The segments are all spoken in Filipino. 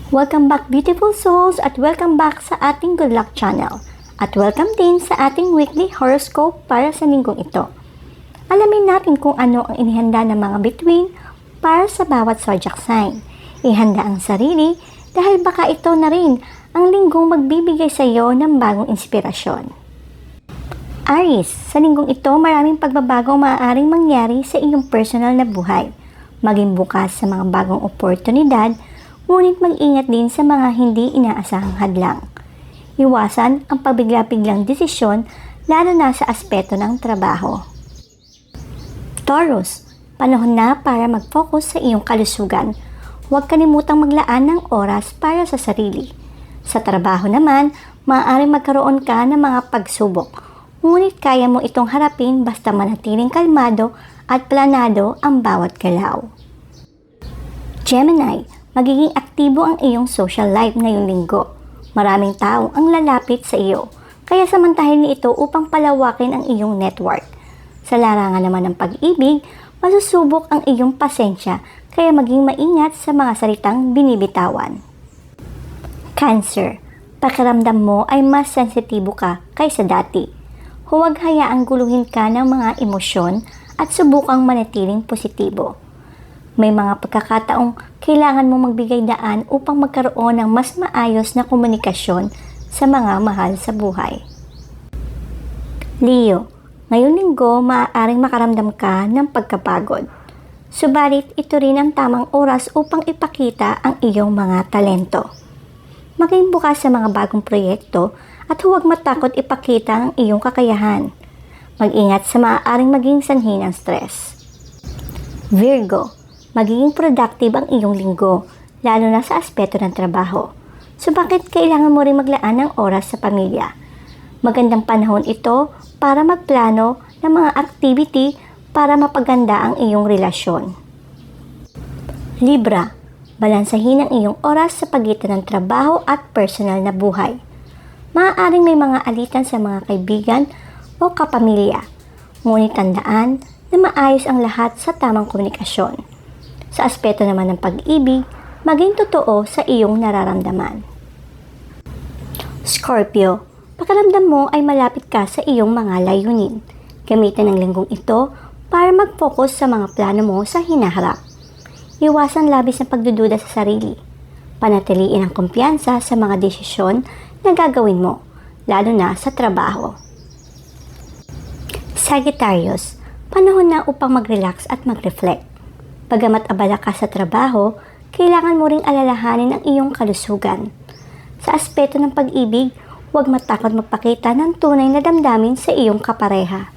Welcome back beautiful souls at welcome back sa ating Good Luck channel. At welcome din sa ating weekly horoscope para sa linggong ito. Alamin natin kung ano ang inihanda ng mga bituin para sa bawat zodiac sign. Ihanda ang sarili dahil baka ito na rin ang linggong magbibigay sa iyo ng bagong inspirasyon. Aries, sa linggong ito maraming pagbabago maaaring mangyari sa iyong personal na buhay. Maging bukas sa mga bagong oportunidad, ngunit mag-ingat din sa mga hindi inaasahang hadlang. Iwasan ang pabigla-biglang desisyon lalo na sa aspeto ng trabaho. Taurus, panahon na para mag-focus sa iyong kalusugan. Huwag kalimutang maglaan ng oras para sa sarili. Sa trabaho naman, maaaring magkaroon ka ng mga pagsubok. Ngunit kaya mo itong harapin basta manatiling kalmado at planado ang bawat galaw. Gemini, magiging aktibo ang iyong social life ngayong linggo. Maraming tao ang lalapit sa iyo, kaya samantahin ni ito upang palawakin ang iyong network. Sa larangan naman ng pag-ibig, masusubok ang iyong pasensya, kaya maging maingat sa mga salitang binibitawan. Cancer, pakiramdam mo ay mas sensitibo ka kaysa dati. Huwag hayaang guluhin ka ng mga emosyon at subukang manatiling positibo. May mga pagkakataong kailangan mo magbigay daan upang magkaroon ng mas maayos na komunikasyon sa mga mahal sa buhay. Leo, ngayong linggo maaaring makaramdam ka ng pagkapagod. Subalit ito rin ang tamang oras upang ipakita ang iyong mga talento. Maging bukas sa mga bagong proyekto at huwag matakot ipakita ang iyong kakayahan. Mag-ingat sa maaaring maging sanhi ng stress. Virgo, magiging productive ang iyong linggo, lalo na sa aspeto ng trabaho. So bakit kailangan mo rin maglaan ng oras sa pamilya? Magandang panahon ito para magplano ng mga activity para mapaganda ang iyong relasyon. Libra, balansahin ang iyong oras sa pagitan ng trabaho at personal na buhay. Maaaring may mga alitan sa mga kaibigan o kapamilya, ngunit tandaan na maayos ang lahat sa tamang komunikasyon. Sa aspeto naman ng pag-ibig, maging totoo sa iyong nararamdaman. Scorpio, pakiramdam mo ay malapit ka sa iyong mga layunin. Gamitin ang linggong ito para mag-focus sa mga plano mo sa hinaharap. Iwasan labis na pagdududa sa sarili. Panatiliin ang kumpiyansa sa mga desisyon na gagawin mo, lalo na sa trabaho. Sagittarius, panahon na upang mag-relax at mag-reflect. Bagamat abala ka sa trabaho, kailangan mo ring alalahanin ang iyong kalusugan. Sa aspeto ng pag-ibig, huwag matakot magpakita ng tunay na damdamin sa iyong kapareha.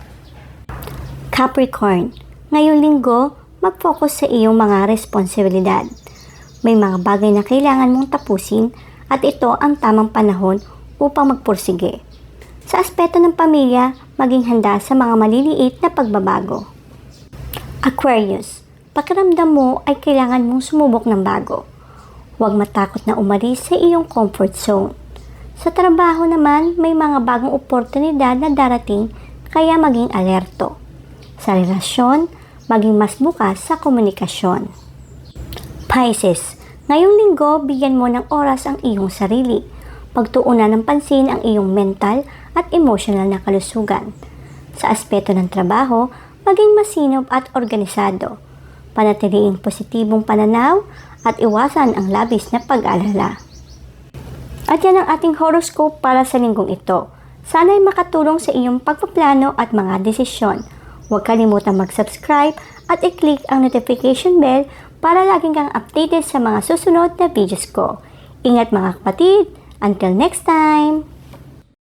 Capricorn, ngayong linggo, mag-focus sa iyong mga responsibilidad. May mga bagay na kailangan mong tapusin at ito ang tamang panahon upang magpursige. Sa aspeto ng pamilya, maging handa sa mga maliliit na pagbabago. Aquarius, pakiramdam mo ay kailangan mong sumubok ng bago. Huwag matakot na umalis sa iyong comfort zone. Sa trabaho naman, may mga bagong oportunidad na darating kaya maging alerto. Sa relasyon, maging mas bukas sa komunikasyon. Pisces, ngayong linggo, bigyan mo ng oras ang iyong sarili. Pagtuunan ng pansin ang iyong mental at emotional na kalusugan. Sa aspeto ng trabaho, maging masinop at organisado. Panatiliing positibong pananaw at iwasan ang labis na pag-alala. At yan ang ating horoscope para sa linggong ito. Sana'y makatulong sa iyong pagpaplano at mga desisyon. Huwag kalimutang mag-subscribe at i-click ang notification bell para laging kang updated sa mga susunod na videos ko. Ingat mga kapatid! Until next time!